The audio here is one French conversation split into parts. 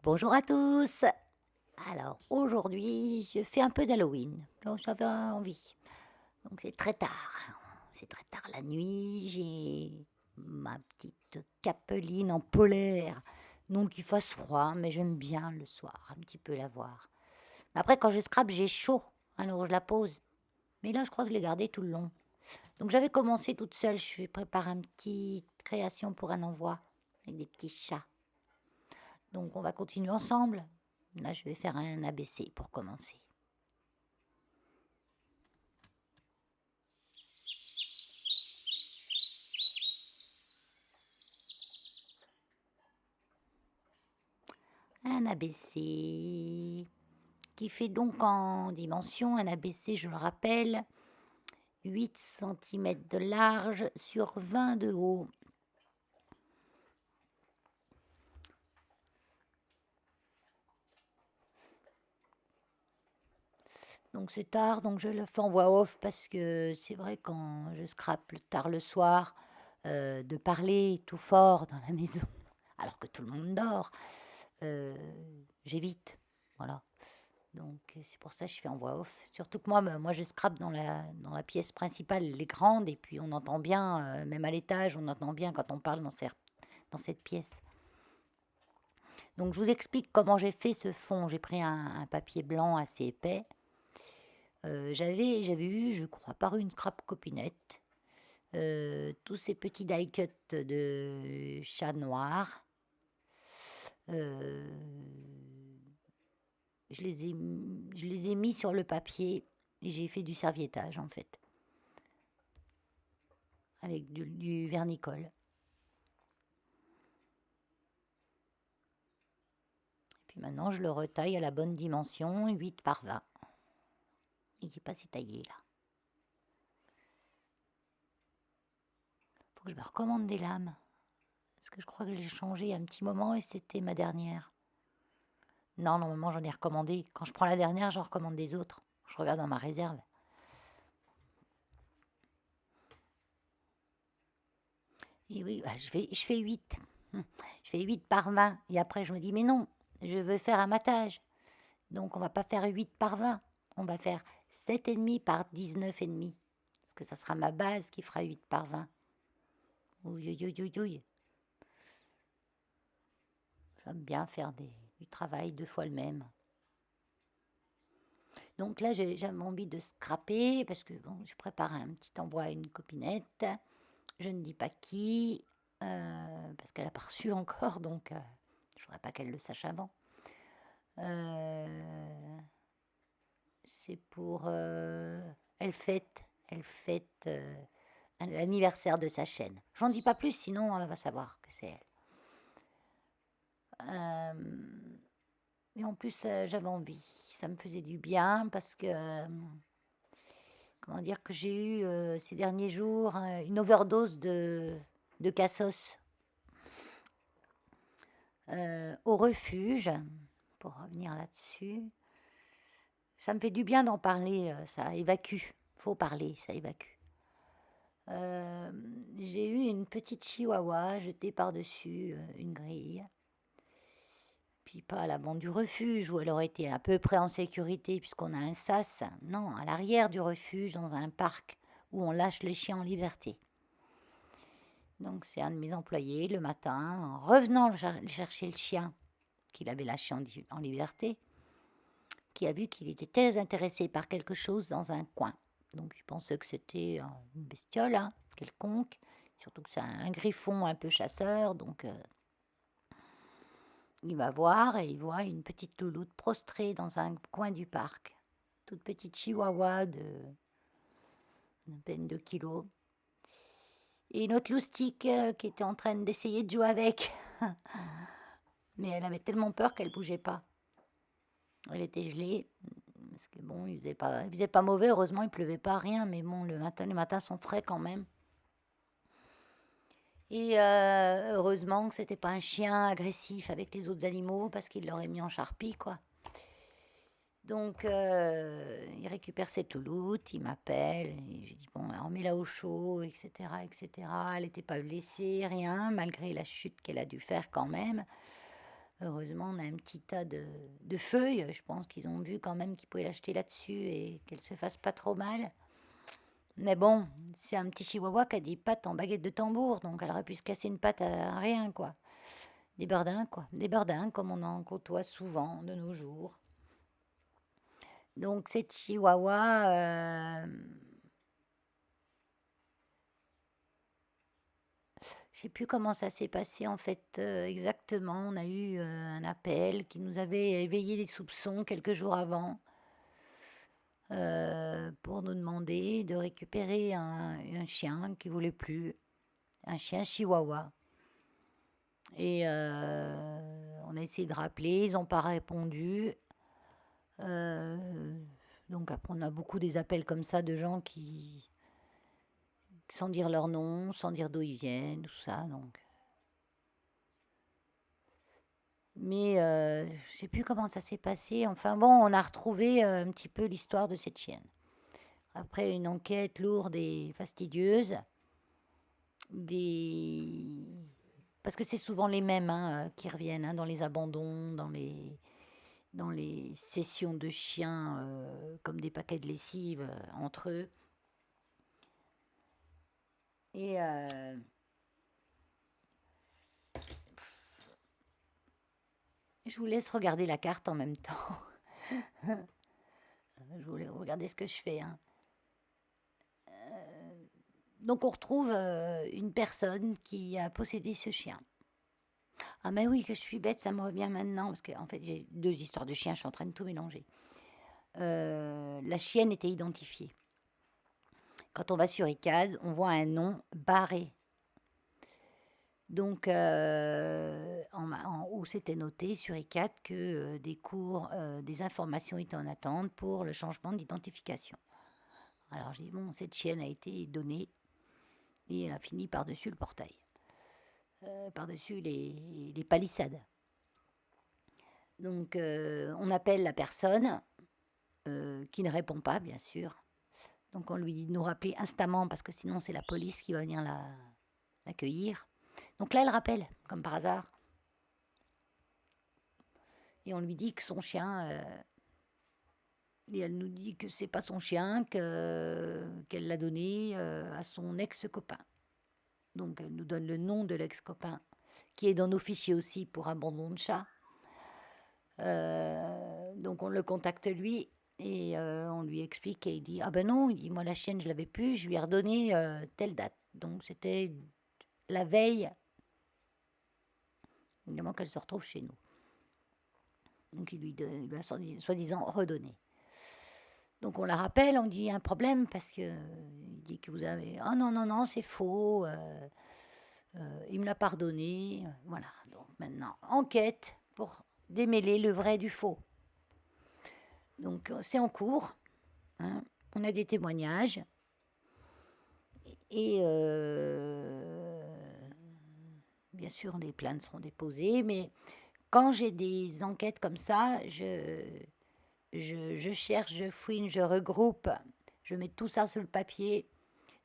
Bonjour à tous. Alors aujourd'hui, je fais un peu d'Halloween, donc j'avais envie. Donc c'est très tard. C'est très tard la nuit, j'ai ma petite capeline en polaire. Non qu'il fasse froid, mais j'aime bien le soir un petit peu la voir. Mais après quand je scrape, j'ai chaud, alors je la pose. Mais là, je crois que je l'ai gardée tout le long. Donc j'avais commencé toute seule, je prépare une petite création pour un envoi avec des petits chats. Donc on va continuer ensemble. Là, je vais faire un ABC pour commencer. Un ABC qui fait donc en dimension, un ABC, je le rappelle, 8 cm de large sur 20 de haut. Donc c'est tard, donc je le fais en voix off parce que c'est vrai quand je scrape tard le soir, de parler tout fort dans la maison, alors que tout le monde dort, euh, j'évite. Voilà. Donc c'est pour ça que je fais en voix off. Surtout que moi je scrape dans la pièce principale, les grandes, et puis on entend bien, même à l'étage, on entend bien quand on parle dans cette pièce. Donc je vous explique comment j'ai fait ce fond. J'ai pris un papier blanc assez épais. J'avais eu, je crois, par une scrap copinette, tous ces petits die cuts de chat noir. Euh, je les ai mis sur le papier et j'ai fait du serviettage en fait, avec du vernicole. Puis maintenant, je le retaille à la bonne dimension, 8 par 20. Il n'est pas si taillé là. Faut que je me recommande des lames. Parce que je crois que j'ai changé il y a un petit moment et c'était ma dernière. Non, normalement, j'en ai recommandé. Quand je prends la dernière, j'en recommande des autres. Je regarde dans ma réserve. Et oui, bah, je fais 8. Je fais 8 par 20. Et après, je me dis, mais non, je veux faire un matage. Donc, on va pas faire 8 par 20. On va faire 7,5 par 19,5. Parce que ça sera ma base qui fera 8 par 20. Ouille, ouille, ouille, ouille, ouille. J'aime bien faire du travail 2 fois le même. Donc là, j'avais envie de scraper parce que bon, je prépare un petit envoi à une copinette. Je ne dis pas qui, parce qu'elle n'a pas reçu encore, donc je ne voudrais pas qu'elle le sache avant. Euh, c'est pour... elle fête l'anniversaire de sa chaîne. J'en dis pas plus, sinon elle va savoir que c'est elle. Et en plus, j'avais envie. Ça me faisait du bien parce que, comment dire, que j'ai eu ces derniers jours une overdose de cassos au refuge. Pour revenir là-dessus, ça me fait du bien d'en parler, ça évacue. Faut parler, ça évacue. Euh, j'ai eu une petite chihuahua jetée par-dessus une grille. Puis pas à l'avant du refuge où elle aurait été à peu près en sécurité puisqu'on a un sas. Non, à l'arrière du refuge, dans un parc où on lâche les chiens en liberté. Donc c'est un de mes employés le matin, en revenant chercher le chien qu'il avait lâché en liberté, qui a vu qu'il était très intéressé par quelque chose dans un coin. Donc il pensait que c'était une bestiole quelconque, surtout que c'est un griffon un peu chasseur, donc il va voir et il voit une petite louloute prostrée dans un coin du parc. Toute petite chihuahua de à peine 2 kilos. Et une autre loustique qui était en train d'essayer de jouer avec. Mais elle avait tellement peur qu'elle bougeait pas. Elle était gelée. Parce que bon, il faisait pas mauvais, heureusement, il pleuvait pas, rien. Mais bon, les matins sont frais quand même. Et heureusement que c'était pas un chien agressif avec les autres animaux parce qu'il l'aurait mis en charpie, quoi. Donc, il récupère cette louloute, il m'appelle, et je dis bon, remets-la au chaud, etc., etc. Elle n'était pas blessée, rien, malgré la chute qu'elle a dû faire quand même. Heureusement, on a un petit tas de feuilles. Je pense qu'ils ont vu quand même qu'ils pouvaient l'acheter là-dessus et qu'elle se fasse pas trop mal. Mais bon, c'est un petit chihuahua qui a des pattes en baguette de tambour, donc elle aurait pu se casser une patte à rien, quoi. Des bardins, quoi. Des bardins, comme on en côtoie souvent de nos jours. Donc, cette chihuahua, je sais plus comment ça s'est passé en fait exactement. On a eu un appel qui nous avait éveillé les soupçons quelques jours avant pour nous demander de récupérer un chien qui voulait plus, un chien chihuahua. Et on a essayé de rappeler, ils n'ont pas répondu. Donc après, on a beaucoup des appels comme ça de gens qui, sans dire leur nom, sans dire d'où ils viennent, tout ça. Donc. Mais je sais plus comment ça s'est passé. Enfin bon, on a retrouvé un petit peu l'histoire de cette chienne. Après une enquête lourde et fastidieuse, des... parce que c'est souvent les mêmes qui reviennent dans les abandons, dans les sessions de chiens comme des paquets de lessive entre eux. Et je vous laisse regarder la carte en même temps. Je voulais regarder ce que je fais. Donc on retrouve une personne qui a possédé ce chien. Ah mais oui, que je suis bête, ça me revient maintenant, parce qu'en fait j'ai deux histoires de chiens, je suis en train de tout mélanger. La chienne était identifiée. Quand on va sur ICAD, on voit un nom barré. Donc en haut, c'était noté sur ICAD que des informations étaient en attente pour le changement d'identification. Alors j'ai dit, bon, cette chienne a été donnée et elle a fini par-dessus le portail. Par-dessus les palissades. Donc on appelle la personne qui ne répond pas, bien sûr. Donc on lui dit de nous rappeler instamment parce que sinon c'est la police qui va venir l'accueillir. Donc là elle rappelle, comme par hasard. Et on lui dit que son chien... et elle nous dit que c'est pas son chien, qu'elle l'a donné à son ex-copain. Donc elle nous donne le nom de l'ex-copain, qui est dans nos fichiers aussi pour abandon de chat. Donc on le contacte lui et on lui explique et il dit ah ben non, il dit moi la chienne je l'avais plus, je lui ai redonné telle date. Donc c'était la veille, évidemment qu'elle se retrouve chez nous. Donc il lui a soi-disant redonné. Donc on la rappelle, on dit un problème parce que il dit que vous avez ah non non non c'est faux, il me l'a pardonné, voilà. Donc maintenant enquête pour démêler le vrai du faux. Donc c'est en cours, hein. On a des témoignages et bien sûr les plaintes seront déposées, mais quand j'ai des enquêtes comme ça, je cherche, je fouine, je regroupe, je mets tout ça sur le papier,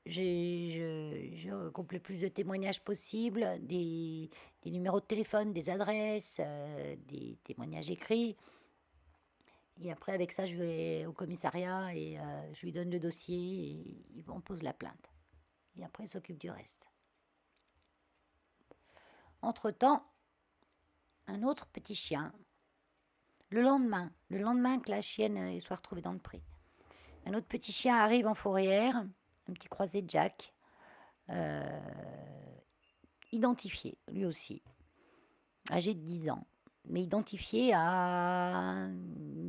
je regroupe le plus de témoignages possible, des numéros de téléphone, des adresses, des témoignages écrits. Et après, avec ça, je vais au commissariat et je lui donne le dossier et on pose la plainte. Et après, il s'occupe du reste. Entre-temps, un autre petit chien, le lendemain que la chienne soit retrouvée dans le pré, un autre petit chien arrive en fourrière, un petit croisé de Jack, identifié, lui aussi, âgé de 10 ans, mais identifié à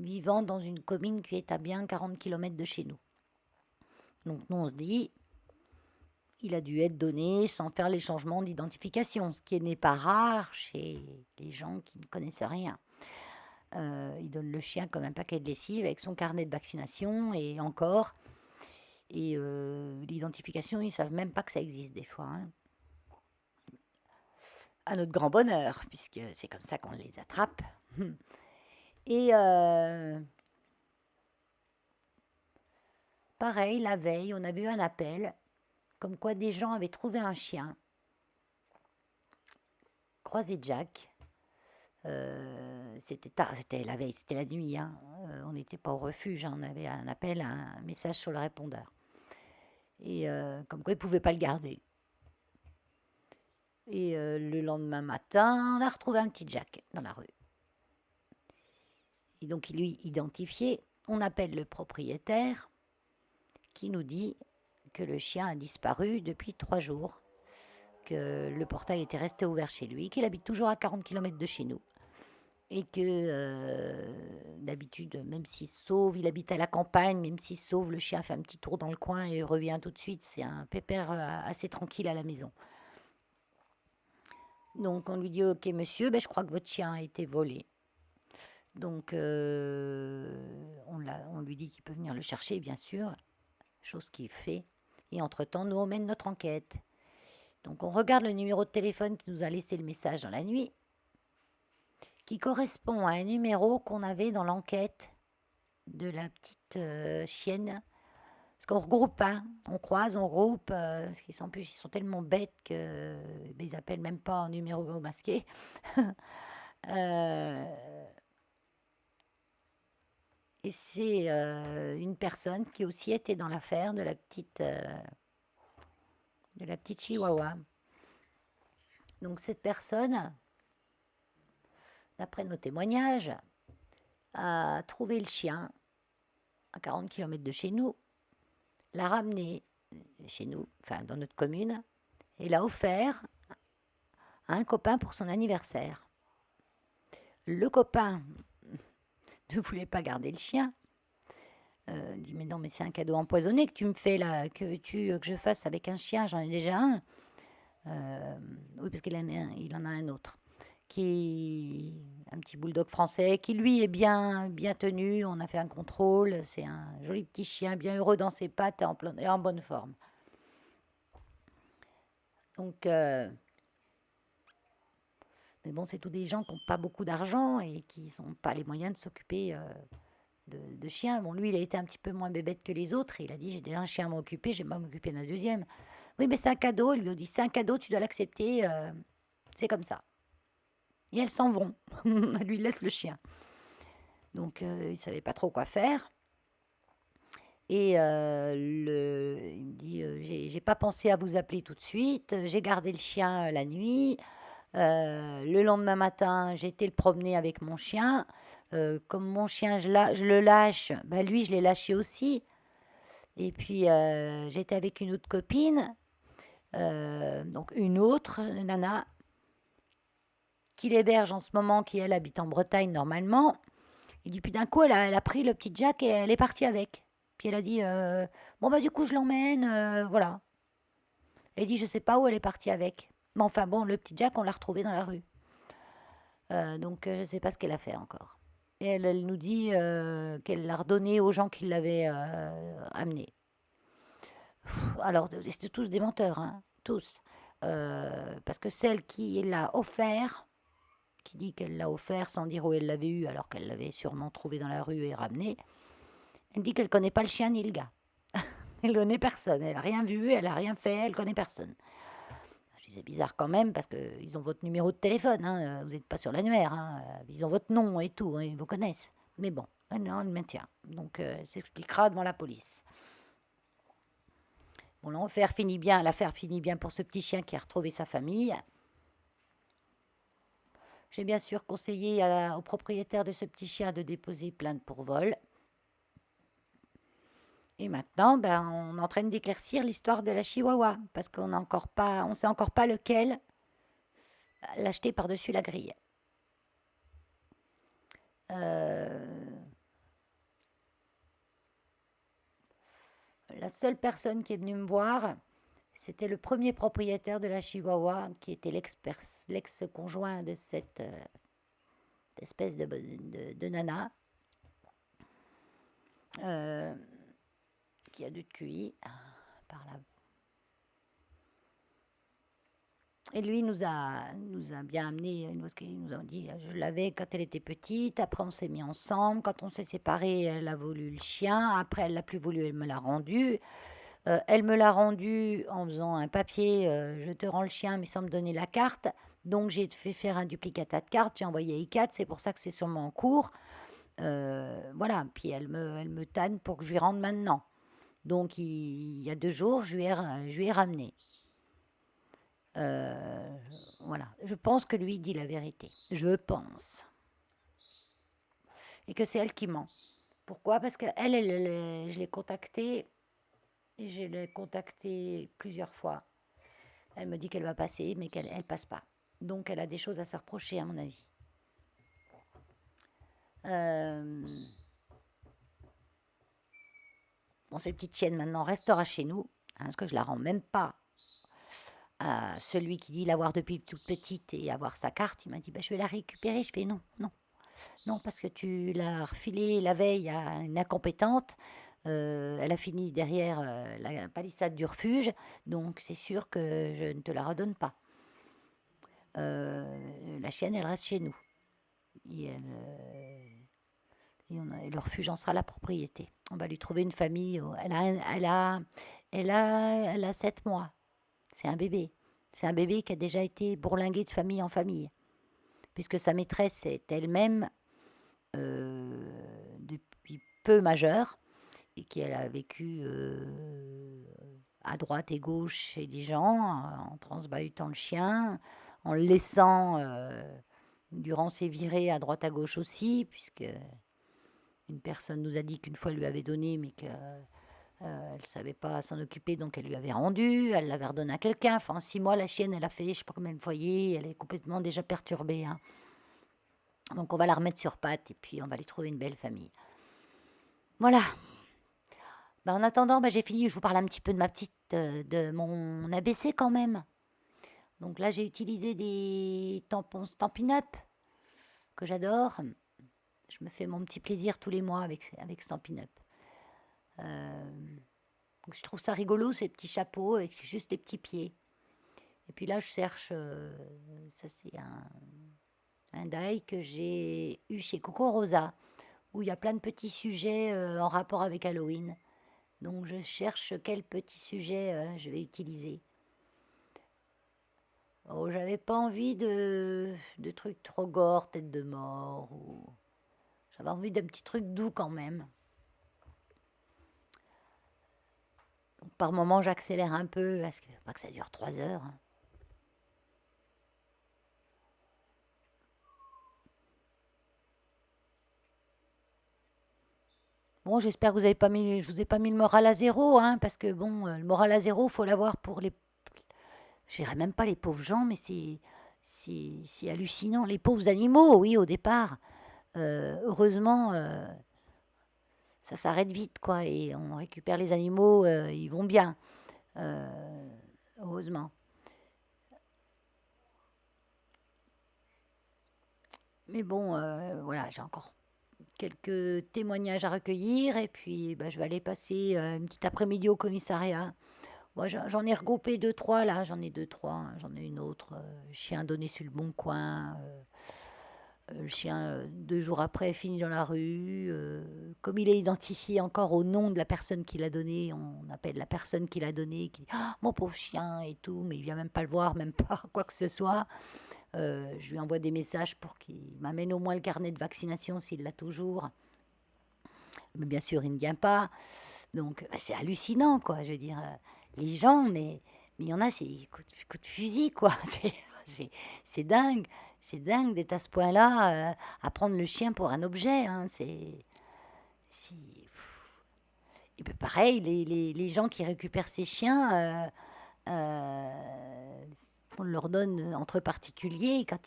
vivant dans une commune qui est à bien 40 km de chez nous. Donc nous, on se dit, il a dû être donné sans faire les changements d'identification, ce qui n'est pas rare chez les gens qui ne connaissent rien. Il donne le chien comme un paquet de lessive avec son carnet de vaccination et encore. Et l'identification, ils ne savent même pas que ça existe des fois. À notre grand bonheur, puisque c'est comme ça qu'on les attrape. Et pareil, la veille, on avait eu un appel, comme quoi des gens avaient trouvé un chien, croisé Jack, C'était tard, c'était la veille, c'était la nuit, hein. On n'était pas au refuge, hein, on avait un appel, un message sur le répondeur. Et comme quoi, il ne pouvait pas le garder. Et le lendemain matin, on a retrouvé un petit Jack dans la rue. Et donc, il lui identifié. On appelle le propriétaire qui nous dit que le chien a disparu depuis 3 jours, que le portail était resté ouvert chez lui, qu'il habite toujours à 40 km de chez nous. Et que d'habitude, même s'il se sauve, il habite à la campagne, même s'il se sauve, le chien fait un petit tour dans le coin et revient tout de suite. C'est un pépère assez tranquille à la maison. Donc on lui dit, ok monsieur, ben, je crois que votre chien a été volé. Donc on lui dit qu'il peut venir le chercher, bien sûr, chose qu'il fait. Et entre-temps, nous on mène notre enquête. Donc on regarde le numéro de téléphone qui nous a laissé le message dans la nuit, qui correspond à un numéro qu'on avait dans l'enquête de la petite chienne. Parce qu'on regroupe, hein. On croise, on regroupe, parce qu'ils sont, plus, ils sont tellement bêtes qu'ils appellent même pas en numéro masqué. Euh, et c'est une personne qui aussi était dans l'affaire de la petite chihuahua. Donc cette personne, d'après nos témoignages, a trouvé le chien à 40 km de chez nous, l'a ramené chez nous, enfin dans notre commune, et l'a offert à un copain pour son anniversaire. Le copain ne voulait pas garder le chien. Il dit, mais non, mais c'est un cadeau empoisonné que tu me fais là, que veux-tu que je fasse avec un chien, j'en ai déjà un. Oui, parce qu'il il en a un autre, un petit bulldog français, qui lui est bien, bien tenu, on a fait un contrôle, c'est un joli petit chien, bien heureux dans ses pattes et en bonne forme. Donc, mais bon, c'est tous des gens qui n'ont pas beaucoup d'argent et qui n'ont pas les moyens de s'occuper de chiens. Bon, lui, il a été un petit peu moins bébête que les autres. Il a dit, j'ai déjà un chien à m'occuper, je vais pas m'occuper d'un deuxième. Oui, mais c'est un cadeau. Il lui a dit, c'est un cadeau, tu dois l'accepter. C'est comme ça. Et elles s'en vont. Elle lui laisse le chien. Donc, il ne savait pas trop quoi faire. Et il me dit, j'ai pas pensé à vous appeler tout de suite. J'ai gardé le chien la nuit. Le lendemain matin, j'ai été le promener avec mon chien. Comme mon chien, je le lâche, bah lui, je l'ai lâché aussi. Et puis, j'étais avec une autre copine, donc une autre nana, qui l'héberge en ce moment, qui elle habite en Bretagne normalement. Et puis d'un coup, elle a pris le petit Jack et elle est partie avec. Puis elle a dit, bon bah du coup, je l'emmène, voilà. Elle dit, je sais pas où elle est partie avec. Mais enfin bon, le petit Jack, on l'a retrouvé dans la rue. Donc, je ne sais pas ce qu'elle a fait encore. Et elle nous dit qu'elle l'a redonné aux gens qui l'avaient amené. Alors, c'était tous des menteurs, hein, tous. Parce que celle qui l'a offert, qui dit qu'elle l'a offert sans dire où elle l'avait eu, alors qu'elle l'avait sûrement trouvé dans la rue et ramené, elle dit qu'elle ne connaît pas le chien ni le gars. Elle ne connaît personne. Elle n'a rien vu, elle n'a rien fait, elle ne connaît personne. Je dis, c'est bizarre quand même parce qu'ils ont votre numéro de téléphone, hein, vous n'êtes pas sur l'annuaire, hein, ils ont votre nom et tout, hein, ils vous connaissent. Mais bon, non, on le maintient. Donc, elle s'expliquera devant la police. Bon, l'affaire finit bien pour ce petit chien qui a retrouvé sa famille. J'ai bien sûr conseillé au propriétaire de ce petit chien de déposer plainte pour vol. Et maintenant, ben, on est en train d'éclaircir l'histoire de la Chihuahua, parce qu'on ne sait encore pas lequel l'acheter par-dessus la grille. La seule personne qui est venue me voir, c'était le premier propriétaire de la Chihuahua, qui était l'ex-conjoint de cette espèce de nana, qui a dû de QI par là. Et lui nous a bien amené, parce qu'il nous a dit, je l'avais quand elle était petite, après on s'est mis ensemble, quand on s'est séparés, elle a voulu le chien, après elle l'a plus voulu, elle me l'a rendu. Elle me l'a rendu en faisant un papier, je te rends le chien, mais sans me donner la carte. Donc j'ai fait faire un duplicata de carte, j'ai envoyé à ICAT, c'est pour ça que c'est sûrement en cours. Voilà, puis elle me tanne pour que je lui rende maintenant. Donc il y a 2 jours, je lui ai ramené. Euh, voilà, je pense que lui dit la vérité. Je pense. Et que c'est elle qui ment. Pourquoi? Parce qu'elle, je l'ai contactée, et je l'ai contactée plusieurs fois. Elle me dit qu'elle va passer, mais qu'elle elle passe pas. Donc elle a des choses à se reprocher, à mon avis. Euh, bon, cette petite chienne maintenant restera chez nous, hein, parce que je la rends même pas à celui qui dit l'avoir depuis toute petite et avoir sa carte. Il m'a dit, bah, je vais la récupérer. Je fais non, non, non, parce que tu l'as refilée la veille à une incompétente. Elle a fini derrière la palissade du refuge, donc c'est sûr que je ne te la redonne pas. La chienne, elle reste chez nous. Et, et le refuge en sera la propriété. On va lui trouver une famille. Elle a 7 mois. C'est un bébé. C'est un bébé qui a déjà été bourlingué de famille en famille, puisque sa maîtresse est elle-même depuis peu majeure et qu'elle a vécu à droite et gauche chez des gens, en transbahutant le chien, en le laissant durant ses virées à droite à gauche aussi, puisque une personne nous a dit qu'une fois elle lui avait donné, mais qu'elle ne savait pas s'en occuper, donc elle lui avait rendu, elle l'avait redonné à quelqu'un. Enfin, en 6 mois, la chienne, elle a fait je ne sais pas combien de foyers, elle est complètement déjà perturbée, hein. Donc on va la remettre sur pattes et puis on va lui trouver une belle famille. Voilà. Bah, en attendant, bah, j'ai fini. Je vous parle un petit peu de de mon ABC quand même. Donc là, j'ai utilisé des tampons Stampin' Up que j'adore. Je me fais mon petit plaisir tous les mois avec Stampin' Up. Euh, donc je trouve ça rigolo, ces petits chapeaux avec juste des petits pieds. Et puis là, je cherche. Ça, c'est un die que j'ai eu chez Coco Rosa, où il y a plein de petits sujets en rapport avec Halloween. Donc je cherche quel petit sujet je vais utiliser. Oh, j'avais pas envie de trucs trop gore, tête de mort. J'avais envie d'un petit truc doux quand même. Donc par moment, j'accélère un peu parce que pas que ça dure 3 heures, hein. Bon, j'espère que je vous ai pas mis le moral à zéro, hein, parce que bon, le moral à zéro, faut l'avoir pour les, je dirais même pas les pauvres gens, mais c'est hallucinant. Les pauvres animaux, oui, au départ. Heureusement, ça s'arrête vite, quoi, et on récupère les animaux, ils vont bien, euh, heureusement. Mais bon, voilà, j'ai encore quelques témoignages à recueillir, et puis bah, je vais aller passer une petite après-midi au commissariat. Moi, j'en ai regroupé deux, trois, là, j'en ai deux, trois, hein. J'en ai une autre, chien donné sur le bon coin. Le chien, 2 jours après, finit dans la rue. Comme il est identifié encore au nom de la personne qui l'a donné, on appelle la personne qui l'a donné, qui dit ah, mon pauvre chien et tout, mais il vient même pas le voir, même pas quoi que ce soit. Je lui envoie des messages pour qu'il m'amène au moins le carnet de vaccination s'il l'a toujours. Mais bien sûr, il ne vient pas. Donc, bah, c'est hallucinant, quoi. Je veux dire, les gens, mais il y en a, c'est coup de fusil, quoi. C'est dingue. C'est dingue d'être à ce point-là, à prendre le chien pour un objet, hein. C'est- Et puis pareil, les gens qui récupèrent ces chiens, on leur donne entre particuliers. Quand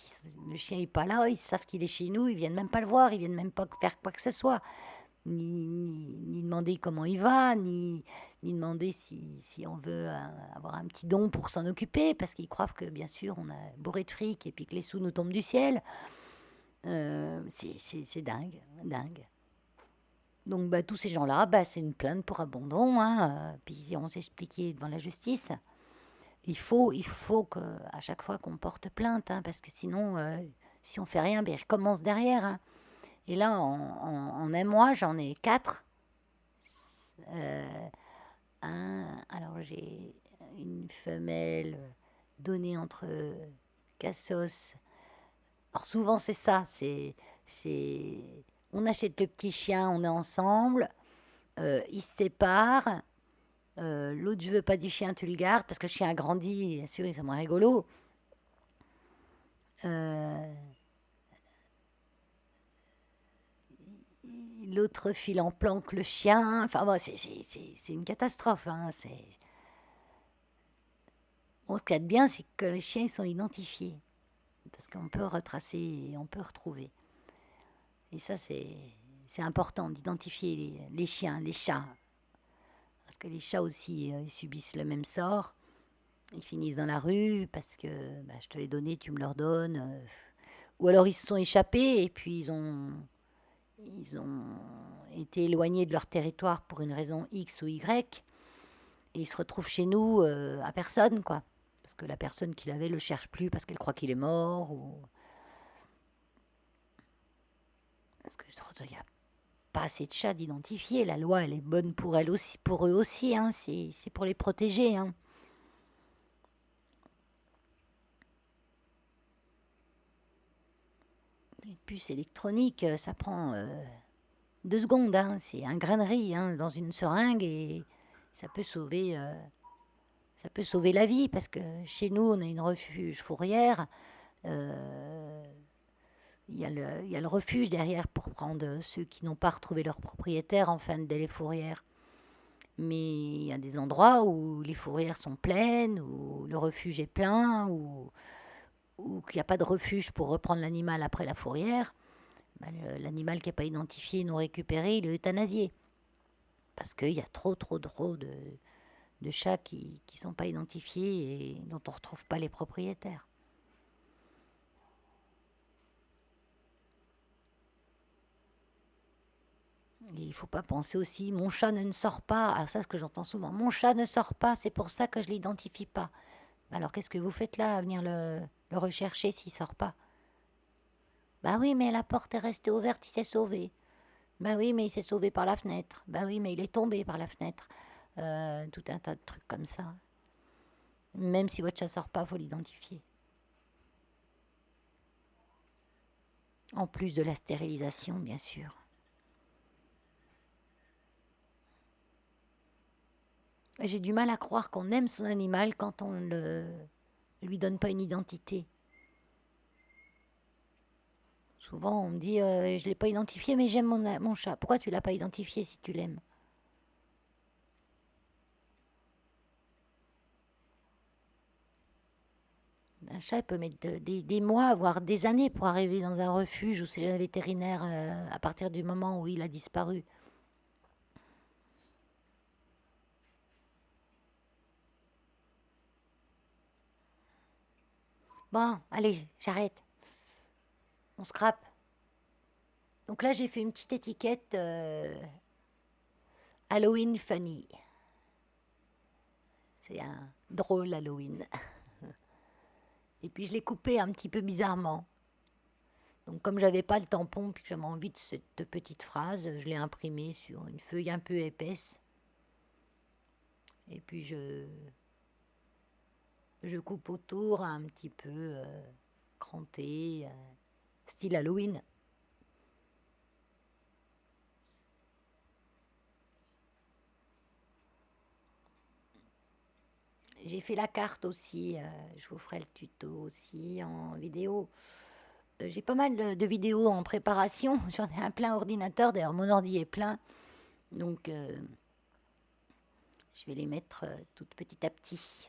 le chien n'est pas là, ils savent qu'il est chez nous, ils viennent même pas le voir, ils viennent même pas faire quoi que ce soit. Ni demander comment il va, ni demander si on veut avoir un petit don pour s'en occuper, parce qu'ils croient que bien sûr on a bourré de fric et puis que les sous nous tombent du ciel. C'est dingue, dingue. Donc bah, tous ces gens-là, bah, c'est une plainte pour abandon, hein, puis on s'est expliqué devant la justice. Il faut que à chaque fois qu'on porte plainte, hein, parce que sinon, si on fait rien, ben, ils recommencent derrière, hein. Et là, en un mois, j'en ai quatre. Euh, alors j'ai une femelle donnée entre cassos. Alors souvent c'est ça, on achète le petit chien, on est ensemble, ils se séparent, l'autre je veux pas du chien, tu le gardes, parce que le chien a grandi, bien sûr, ils sont moins rigolos. Euh, L'autre file en planque le chien, enfin bon, c'est une catastrophe. Hein, bon, ce qu'il y a de bien, c'est que les chiens ils sont identifiés, parce qu'on peut retracer et on peut retrouver. Et ça, c'est important d'identifier les chiens, les chats. Parce que les chats aussi, ils subissent le même sort. Ils finissent dans la rue parce que bah, je te les donnais, tu me leur donnes. Ou alors ils se sont échappés et puis ils ont été éloignés de leur territoire pour une raison X ou Y. Et ils se retrouvent chez nous à personne, quoi. Parce que la personne qui l'avait le cherche plus parce qu'elle croit qu'il est mort. Ou... Parce que il n'y a pas assez de chats d'identifier. La loi, elle est bonne pour elle aussi, pour eux aussi. Hein. C'est pour les protéger. Hein. Une puce électronique, ça prend 2 secondes. Hein. C'est un grain de riz hein, dans une seringue et ça peut sauver la vie parce que chez nous, on a une refuge fourrière. Euh, il y a le refuge derrière pour prendre ceux qui n'ont pas retrouvé leur propriétaire en fin de délai fourrière. Mais il y a des endroits où les fourrières sont pleines, où le refuge est plein, ou qu'il n'y a pas de refuge pour reprendre l'animal après la fourrière. Ben, l'animal qui n'est pas identifié, non récupéré, il est euthanasié. Parce qu'il y a trop de chats qui ne sont pas identifiés et dont on ne retrouve pas les propriétaires. Et il ne faut pas penser aussi, mon chat ne sort pas. Alors ça, c'est ce que j'entends souvent. Mon chat ne sort pas, c'est pour ça que je ne l'identifie pas. Alors qu'est-ce que vous faites là à venir le rechercher s'il ne sort pas? Bah oui, mais la porte est restée ouverte, il s'est sauvé. Bah oui, mais il s'est sauvé par la fenêtre. Bah oui, mais il est tombé par la fenêtre. Tout un tas de trucs comme ça. Même si votre chat sort pas, faut l'identifier. En plus de la stérilisation, bien sûr. J'ai du mal à croire qu'on aime son animal quand on ne lui donne pas une identité. Souvent, on me dit je ne l'ai pas identifié, mais j'aime mon chat. Pourquoi tu l'as pas identifié si tu l'aimes? Un chat peut mettre des mois, voire des années pour arriver dans un refuge ou chez un vétérinaire à partir du moment où il a disparu. Bon, allez, j'arrête. On scrape. Donc là, j'ai fait une petite étiquette Halloween funny. C'est un drôle Halloween. Et puis je l'ai coupé un petit peu bizarrement. Donc comme j'avais pas le tampon puis que j'avais envie de cette petite phrase, je l'ai imprimé sur une feuille un peu épaisse. Et puis je coupe autour un petit peu cranté, style Halloween. J'ai fait la carte aussi, je vous ferai le tuto aussi en vidéo. J'ai pas mal de vidéos en préparation, j'en ai un plein ordinateur, d'ailleurs mon ordi est plein, donc je vais les mettre toutes petit à petit.